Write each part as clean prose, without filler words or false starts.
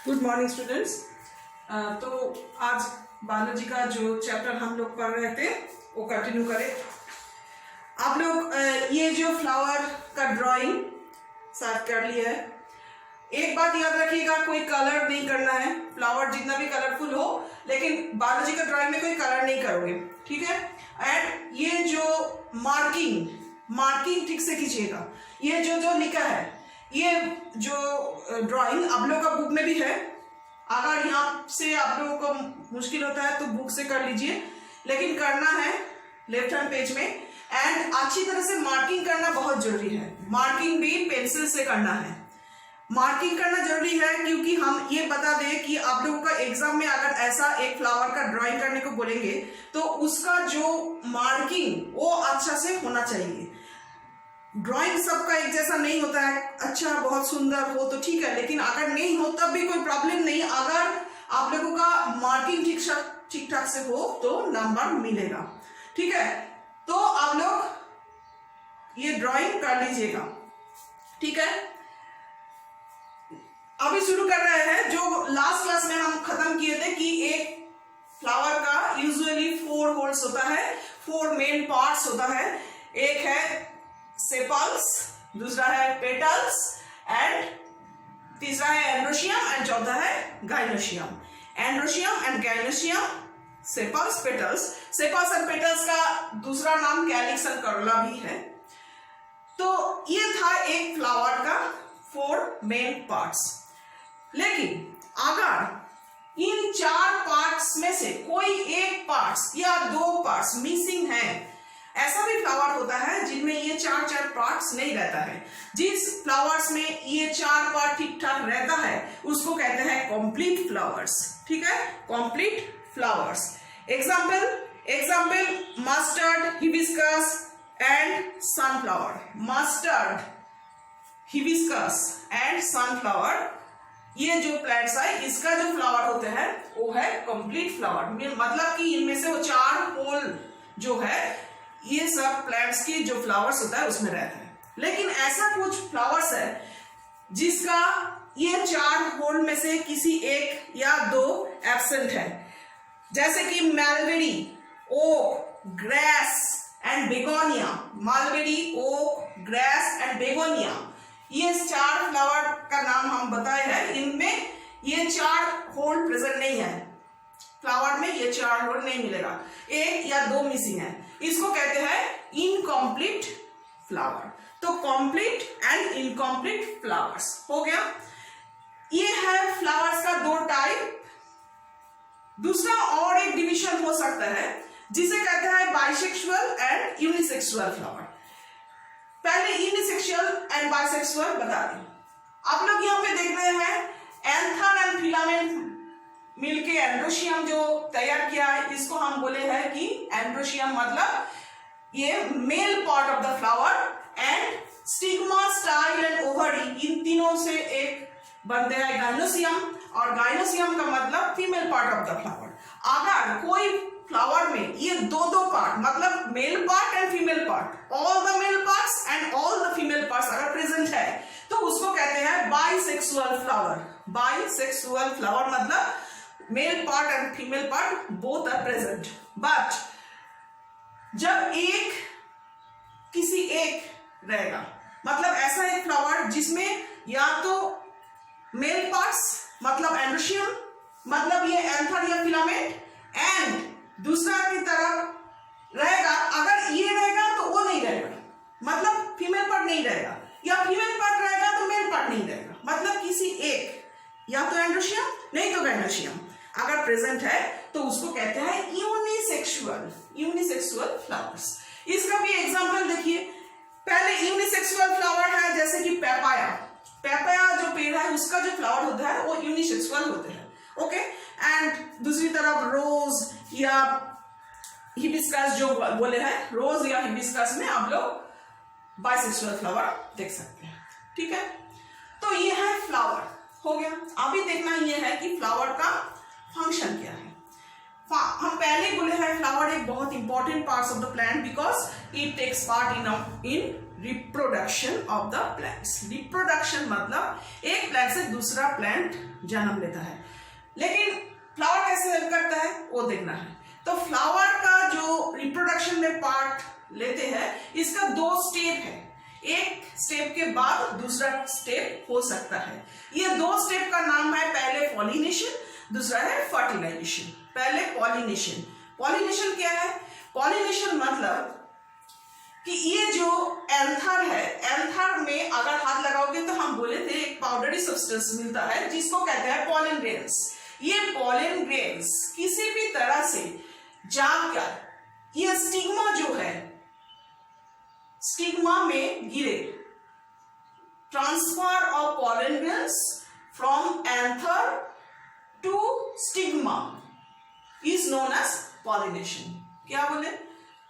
Good morning students. तो आज biology का जो चैप्टर हम लोग पढ़ रहे थे वो कंटिन्यू करें। आप लोग ये जो फ्लावर का ड्राइंग साथ कर लिया है। एक बात याद रखिएगा, कोई कलर नहीं करना है। फ्लावर जितना भी कलरफुल हो, लेकिन बायोलॉजी का ड्राइंग में कोई कलर नहीं करोगे, ठीक है। एंड ये जो मार्किंग ठीक से कीजिएगा। ये जो लिखा है, ये जो ड्राइंग आप लोगों का बुक में भी है। अगर यहाँ से आप लोगों को मुश्किल होता है तो बुक से कर लीजिए, लेकिन करना है लेफ्ट हैंड पेज में। एंड अच्छी तरह से मार्किंग करना बहुत जरूरी है। मार्किंग भी पेंसिल से करना है। मार्किंग करना जरूरी है क्योंकि हम ये बता दें कि आप लोगों का एग्जाम में अगर ऐसा एक फ्लावर का ड्राइंग करने को बोलेंगे तो उसका जो मार्किंग वो अच्छा से होना चाहिए। ड्राइंग सबका एक जैसा नहीं होता है। अच्छा बहुत सुंदर हो तो ठीक है, लेकिन अगर नहीं हो तब भी कोई प्रॉब्लम नहीं। अगर आप लोगों का मार्किंग ठीक ठाक से हो तो नंबर मिलेगा, ठीक है। तो आप लोग ये ड्राइंग कर लीजिएगा, ठीक है। अभी शुरू कर रहे हैं। जो लास्ट क्लास में हम खत्म किए थे कि एक फ्लावर का यूजुअली 4 होल्स होता है, 4 मेन पार्ट्स होता है। एक है सेपल्स, दूसरा है पेटल्स, एंड तीसरा है एंड्रोशियम, एंड चौथा है gynoecium. Androecium and gynoecium, sepals, petals. Sepals and petals का दूसरा नाम कैलिक्स एंड करोला भी है। तो ये था एक फ्लावर का 4 मेन पार्ट्स। लेकिन अगर इन 4 पार्ट्स में से कोई एक पार्ट्स या 2 पार्ट्स मिसिंग है, ऐसा भी फ्लावर होता है जिनमें ये 4 पार्ट्स नहीं रहता है। जिस फ्लावर्स में ये 4 पार्ट ठीक ठाक रहता है उसको कहते हैं कंप्लीट फ्लावर्स, ठीक है। Complete flowers. Example mustard, hibiscus and sunflower. Mustard, hibiscus and sunflower, ये जो प्लांट्स है इसका जो फ्लावर होते हैं वो है कंप्लीट फ्लावर। मतलब कि इनमें से वो 4 होल जो है, ये सब प्लांट्स की जो फ्लावर्स होता है उसमें रहता है। लेकिन ऐसा कुछ फ्लावर्स है जिसका ये 4 होल में से किसी एक या 2 एब्सेंट है, जैसे कि mulberry, oak, grass and begonia. Mulberry, oak, grass and begonia, ये 4 फ्लावर का नाम हम बताए हैं। इनमें ये 4 होल प्रेजेंट नहीं है। फ्लावर में ये 4 होल नहीं मिलेगा, 1 या 2 मिसिंग है। इसको कहते हैं इनकम्प्लीट फ्लावर। तो कंप्लीट एंड इनकम्प्लीट फ्लावर्स हो गया। ये है फ्लावर्स का 2 टाइप। दूसरा और एक डिवीजन हो सकता है जिसे कहते हैं बाइसेक्सुअल एंड यूनिसेक्सुअल फ्लावर। पहले यूनिसेक्सुअल एंड बाइसेक्सुअल बता दें। आप लोग यहाँ पे देख रहे हैं एंथर एंड फिलामेंट मिलके एंड्रोशियम जो तैयार किया है, इसको हम बोले हैं कि एंड्रोशियम मतलब ये male part of the flower. And stigma, style and ovary, इन तीनों से एक बनते हैं गाइनोसियम, और गाइनोसियम का मतलब female part of the flower. अगर कोई फ्लावर में ये 2 पार्ट मतलब male part and female part, all the male parts and all the female parts अगर प्रेजेंट है तो उसको कहते हैं बाइसेक्सुअल फ्लावर। बाइसेक्सुअल फ्लावर मतलब male part and female part both are present. But जब किसी एक रहेगा, मतलब ऐसा एक फ्लावर जिसमें या तो मेल पार्ट्स मतलब एंड्रोशियम मतलब ये एंथर या फिलामेंट, एंड दूसरा की तरफ रहेगा, अगर ये रहेगा तो वो नहीं रहेगा, मतलब फीमेल पार्ट नहीं रहेगा, या फीमेल पार्ट रहेगा तो मेल पार्ट नहीं रहेगा। मतलब किसी एक या तो एंड्रोशियम नहीं तो गाइनोशियम अगर प्रेजेंट है तो उसको कहते हैं यूनिसेक्सुअल फ्लावर्स। इसका भी एग्जांपल देखिए। पहले यूनिसेक्सुअल फ्लावर है जैसे कि पेपाया। पेपाया जो पेड़ है उसका जो फ्लावर होता है वो यूनिसेक्सुअल होते हैं, ओके। एंड दूसरी तरफ रोज या हिबिस्कस जो बोले हैं, रोज या हिबिस्कस में आप लोग बाइसेक्सुअल फ्लावर देख सकते हैं, ठीक है। तो ये है फ्लावर हो गया। अभी देखना ये है कि फ्लावर का फंक्शन क्या है। हम पहले बोले हैं फ्लावर एक बहुत important parts of the plant because it takes part in reproduction of the plants. Reproduction मतलब एक प्लांट से दूसरा प्लांट जन्म लेता है, लेकिन फ्लावर कैसे हेल्प करता है वो देखना है। तो फ्लावर का जो रिप्रोडक्शन में पार्ट लेते हैं, इसका 2 स्टेप है। एक स्टेप के बाद दूसरा स्टेप हो सकता है। ये 2 स्टेप का नाम है, पहले पॉलिनेशन, दूसरा है फर्टिलाइजेशन। पहले पॉलिनेशन। पॉलिनेशन क्या है? पॉलिनेशन मतलब कि ये जो एंथर है, एंथर में अगर हाथ लगाओगे तो हम बोले थे एक पाउडरी सब्सटेंस मिलता है जिसको कहते हैं पॉलन ग्रेन्स। ये पॉलन ग्रेन्स किसी भी तरह से जाकर ये स्टिग्मा जो है, स्टिग्मा में गिरे। Transfer of pollen grains from anther to stigma is known as pollination. क्या बोले?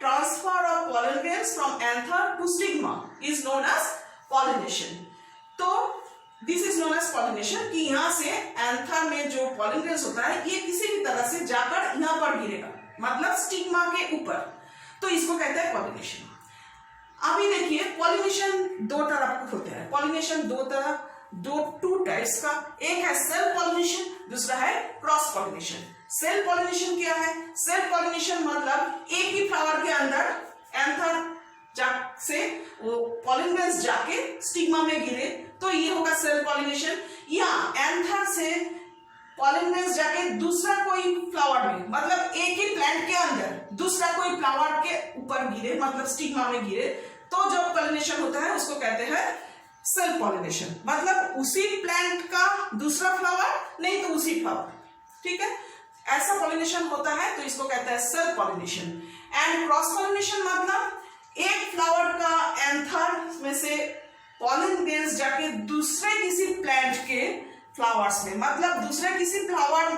Transfer of pollen grains from anther to stigma is known as pollination. तो this is known as pollination कि यहां से एंथर में जो पॉलन ग्रेन्स होता है ये किसी भी तरह से जाकर यहां पर गिरेगा, मतलब स्टिग्मा के ऊपर, तो इसको कहते हैं पॉलिनेशन। अभी देखिए पॉलिनेशन 2 तरह के होते हैं। पॉलिनेशन 2 टाइप्स का, एक है सेल्फ पॉलिनेशन, दूसरा है क्रॉस पॉलिनेशन। सेल्फ पॉलिनेशन क्या है? सेल्फ पॉलिनेशन मतलब एक ही फ्लावर के अंदर एंथर से वो पॉलन ग्रेन्स जाके स्टिग्मा में गिरे तो ये होगा सेल्फ पॉलिनेशन। या एंथर से पॉलन ग्रेन्स जाके दूसरा कोई फ्लावर में, मतलब एक ही प्लांट के अंदर दूसरा कोई फ्लावर के ऊपर गिरे, मतलब स्टिग्मा में गिरे, तो जो पॉलिनेशन होता है उसको कहते हैं सेल्फ पॉलिनेशन। मतलब उसी प्लांट का दूसरा फ्लावर, नहीं तो उसी फ्लावर, ठीक है, ऐसा पॉलिनेशन होता है, तो इसको कहते हैं self pollination. And cross pollination मतलब एक फ्लावर का एंथर में से पॉलन ग्रेन्स जाके दूसरे किसी प्लांट के फ्लावर्स में, मतलब दूसरे किसी फ्लावर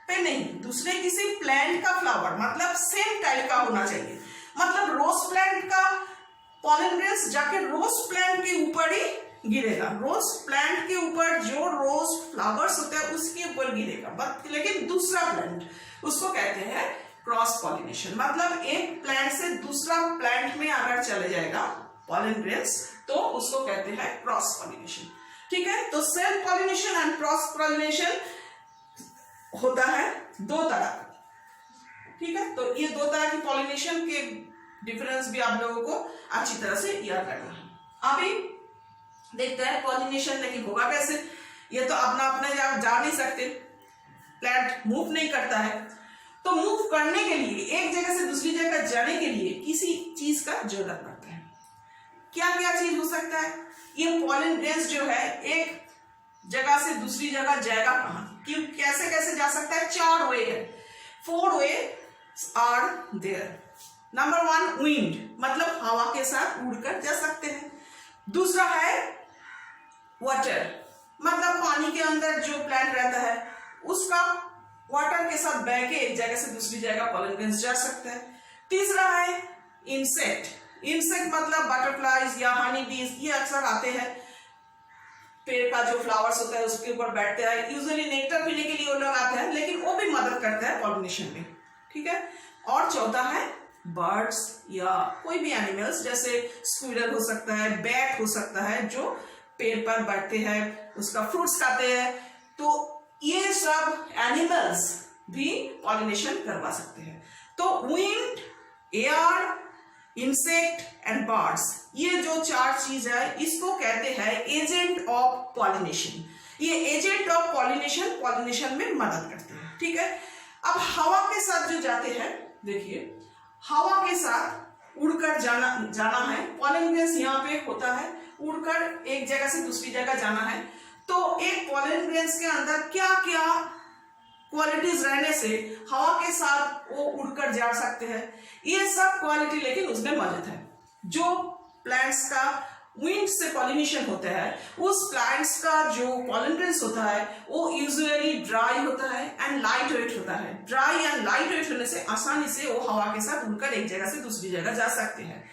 पे नहीं, दूसरे किसी प्लांट का फ्लावर, मतलब सेम टाइप का होना चाहिए। मतलब रोज प्लांट का पॉलन ग्रेन्स जाके रोज प्लांट के ऊपर ही गिरेगा, रोज प्लांट के ऊपर जो रोज फ्लावर्स होते हैं उसके ऊपर गिरेगा, लेकिन दूसरा प्लांट, उसको कहते हैं क्रॉस पॉलिनेशन। मतलब एक प्लांट से दूसरा प्लांट में अगर चले जाएगा पॉलन ग्रेन्स तो उसको कहते हैं क्रॉस पॉलिनेशन। ठीक है, तो self pollination and cross pollination होता है 2 तरह का। ठीक है, तो ये 2 तरह की पॉलिनेशन के डिफरेंस भी आप लोगों को अच्छी तरह से याद करना है। अभी देखते हैं पॉलिनेशन लेकिन होगा कैसे। ये तो अपने जा नहीं सकते, प्लांट मूव नहीं करता है, तो मूव करने के लिए एक जगह से दूसरी जगह जाने के लिए किसी चीज का जरूरत पड़ता है। क्या क्या चीज हो सकता है? ये पॉलन ग्रेन्स जो है एक जगह से दूसरी जगह जाएगा कहां, क्यों, कैसे कैसे जा सकता है? 4 वे है, 4 वे आर देयर। नंबर 1 विंड, मतलब हवा के साथ उड़कर जा सकते हैं। दूसरा है वाटर, मतलब पानी के अंदर जो प्लांट रहता है उसका वाटर के साथ बह के एक जगह से दूसरी जगह पॉलन ग्रेन्स जा सकते हैं। तीसरा है इंसेक्ट, इंसेक्ट मतलब बटरफ्लाइज या हनी बीज, ये अक्सर आते हैं पेड़ का जो फ्लावर्स होता है उसके ऊपर बैठते हैं, यूजुअली नेक्टर पीने के लिए वो लोग आते हैं, लेकिन वो भी मदद करता है पॉलिनेशन में। ठीक है, और चौथा है बर्ड्स या कोई भी एनिमल्स, जैसे स्क्विरल हो सकता है, बैट हो सकता है, जो पेड़ पर बैठते हैं, उसका फ्रूट्स खाते हैं, तो ये सब एनिमल्स भी पॉलिनेशन करवा सकते हैं। तो wind, air, insect and birds, ये जो 4 चीज है इसको कहते हैं एजेंट ऑफ पॉलिनेशन। ये एजेंट ऑफ पॉलिनेशन में मदद करते हैं। ठीक है, अब हवा के साथ जो जाते हैं, देखिए हवा के साथ उड़कर जाना है, पॉलन ग्रेन्स यहाँ पे होता है, उड़कर एक जगह से दूसरी जगह जाना है, तो एक पॉलन ग्रेन्स के अंदर क्या क्या क्वालिटीज रहने से हवा के साथ वो उड़कर जा सकते हैं, ये सब क्वालिटी लेकिन उसमें मौजूद है। जो प्लांट्स का विंड से पॉलिनेशन होता है, उस प्लांट्स का जो पॉलन ग्रेन्स होता है वो यूजुअली ड्राई होता है एंड लाइट वेट होता है। ड्राई एंड लाइट वेट होने से आसानी से वो हवा के साथ उड़कर एक जगह से दूसरी जगह जा सकते हैं।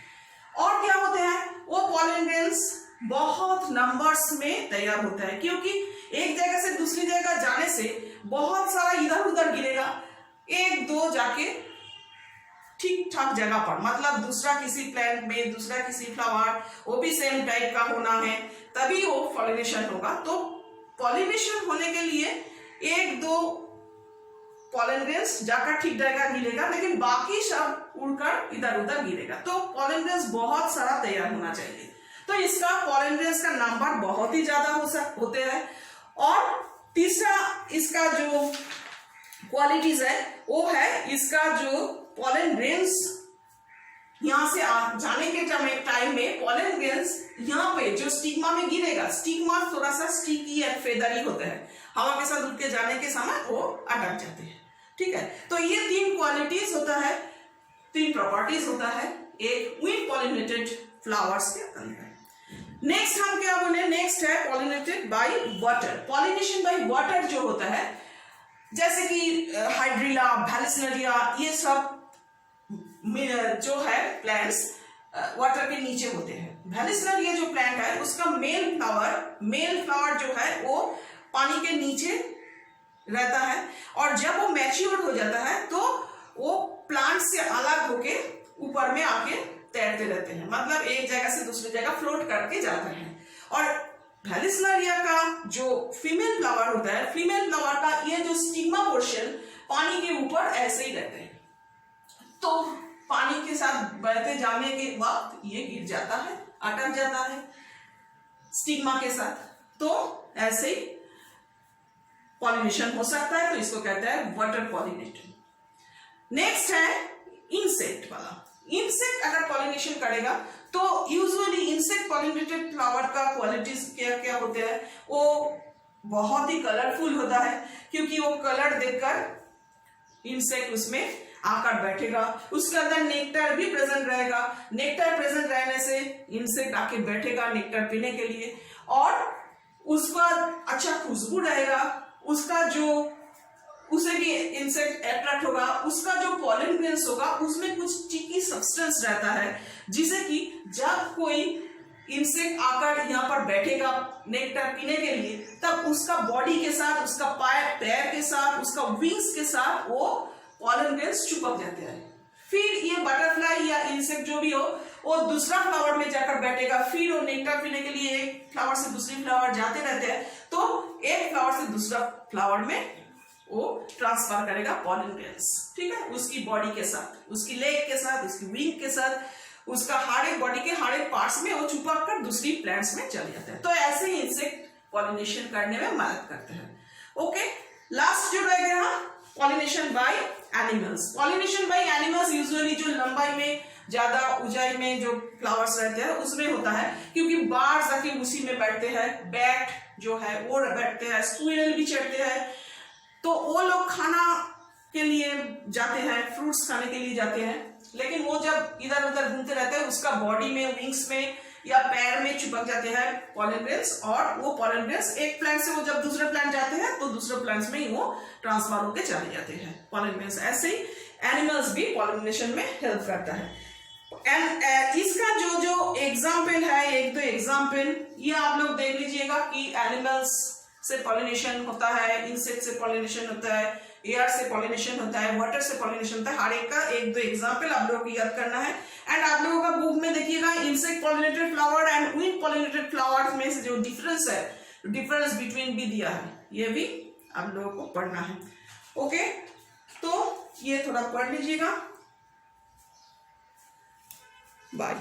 और क्या होते हैं, वो पॉलन ग्रेन्स बहुत नंबर्स में तैयार होता है, क्योंकि एक जगह से दूसरी जगह जाने से बहुत सारा इधर उधर गिरेगा, 1 2 जाके ठीक ठाक जगह पर, मतलब दूसरा किसी प्लांट में दूसरा किसी फ्लावर वो भी सेम टाइप का होना है, तभी वो पॉलिनेशन होगा। तो पॉलिनेशन होने के लिए एक दो पॉलन ग्रेन्स जाकर ठीक जगह गिरेगा, लेकिन बाकी सब उड़कर इधर उधर गिरेगा। तो पॉलन ग्रेन्स बहुत सारा तैयार होना चाहिए। तो इसका पॉलन ग्रेन्स का नंबर बहुत ही ज्यादा होते हैं। और तीसरा इसका जो क्वालिटीज है वो है इसका जो पॉलन ग्रेन्स यहाँ से जाने के टाइम में पॉलन ग्रेन्स यहाँ पे जो स्टिग्मा में गिरेगा, स्टिग्मा थोड़ा सा स्टिकी या फेदरी होता है, हवा के साथ उड़ के जाने के समय वो अटक जाते हैं। ठीक है, तो ये तीन क्वालिटीज होता है, तीन प्रॉपर्टीज होता है एक विंड पॉलिनेटेड फ्लावर्स के अंदर। नेक्स्ट हम क्या बोले, नेक्स्ट है pollinated by water. Pollination by water जो होता है, जैसे कि हाइड्रिला, वैलेसनेरिया, ये सब जो है प्लांट्स वाटर के नीचे होते हैं। वैलेसनेरिया जो प्लांट है उसका मेल फ्लावर जो है वो पानी के नीचे रहता है, और जब वो मैच्योर हो जाता है तो वो प्लांट से अलग होके ऊपर में आके तैरते रहते हैं, मतलब एक जगह से दूसरी जगह फ्लोट करके जाते हैं। और वैलेसनेरिया का जो फीमेल फ्लावर होता है, फीमेल फ्लावर का ये जो स्टिग्मा पोर्शन पानी के ऊपर ऐसे ही रहते हैं, तो पानी के साथ बहते जाने के वक्त ये गिर जाता है, अटक जाता है स्टिग्मा के साथ, तो ऐसे ही पॉलिनेशन हो सकता है। तो इसको कहते हैं वाटर पॉलिनेशन। नेक्स्ट है इंसेक्ट वाला। इंसेक्ट अगर पॉलिनेशन करेगा तो यूजुअली इंसेक्ट पॉलिनेटेड फ्लावर का क्वालिटीज क्या क्या होते हैं, वो बहुत ही कलरफुल होता है, क्योंकि वो कलर देखकर इंसेक्ट उसमें आकर बैठेगा, उसके अंदर नेक्टर भी प्रेजेंट रहेगा। नेक्टर प्रेजेंट रहने से इंसेक्ट आके बैठेगा नेक्टर पीने के लिए, और उसका अच्छा खुशबू रहेगा, उसका जो उसे भी इंसेक्ट अट्रैक्ट होगा, उसका जो पॉलन ग्रेन्स होगा उसमें कुछ स्टिकी सब्सटेंस रहता है, जिसे कि जब कोई इंसेक्ट आकर यहाँ पर बैठेगा नेक्टर पीने के लिए, तब उसका बॉडी के साथ, उसका पैर के साथ, उसका विंग्स के साथ वो पॉलन ग्रेन्स चिपक जाते हैं। फिर ये बटरफ्लाई या इंसेक्ट जो भी हो वो दूसरा फ्लावर में जाकर बैठेगा, फिर वो नेक्टर पीने के लिए एक फ्लावर से दूसरी फ्लावर जाते रहते हैं, तो एक फ्लावर से दूसरा फ्लावर में वो ट्रांसफर करेगा पॉलन ग्रेन्स। ठीक है, उसकी बॉडी के साथ, उसकी लेग के साथ, उसकी विंग के साथ, उसका हर एक बॉडी के हर एक पार्ट्स में वो छुपा कर दूसरी प्लांट्स में चले जाते हैं। तो ऐसे ही इंसेक्ट पॉलिनेशन करने में मदद करते हैं। ओके, लास्ट जो रह गया pollination by animals. Pollination by animals usually जो लंबाई में ज्यादा ऊंचाई में जो फ्लावर्स रहते हैं उसमें होता है, क्योंकि बार्ड्स आके उसी में बैठते हैं, बैट जो है वो बैठते हैं, स्क्विरल भी चढ़ते हैं, तो वो लोग खाना के लिए जाते हैं, फ्रूट्स खाने के लिए जाते हैं, लेकिन वो जब इधर उधर घूमते रहते हैं उसका बॉडी में, विंग्स में या पैर में चिपक जाते हैं पॉलन ग्रेन्स, और वो पॉलन ग्रेन्स एक प्लांट से वो जब दूसरे प्लांट जाते हैं तो दूसरे प्लांट्स में ही वो ट्रांसफर होकर चले जाते हैं पॉलन ग्रेन्स। ऐसे ही एनिमल्स भी पॉलिनेशन में हेल्प करता है। एंड इसका जो एग्जाम्पल है, एक दो एग्जाम्पल ये आप लोग देख लीजिएगा कि एनिमल्स से पॉलिनेशन होता है, इंसेक्ट से पॉलिनेशन होता है, एयर से पॉलिनेशन होता है, वाटर से पॉलिनेशन होता है। हर एक का एक दो एग्जाम्पल आप लोगों को याद करना है। एंड आप लोगों का बुक में देखिएगा insect pollinated flower and wind pollinated flower में से जो डिफरेंस है, डिफरेंस बिटवीन भी दिया है, ये भी आप लोगों को पढ़ना है। ओके, तो ये थोड़ा पढ़ लीजिएगा। बाय।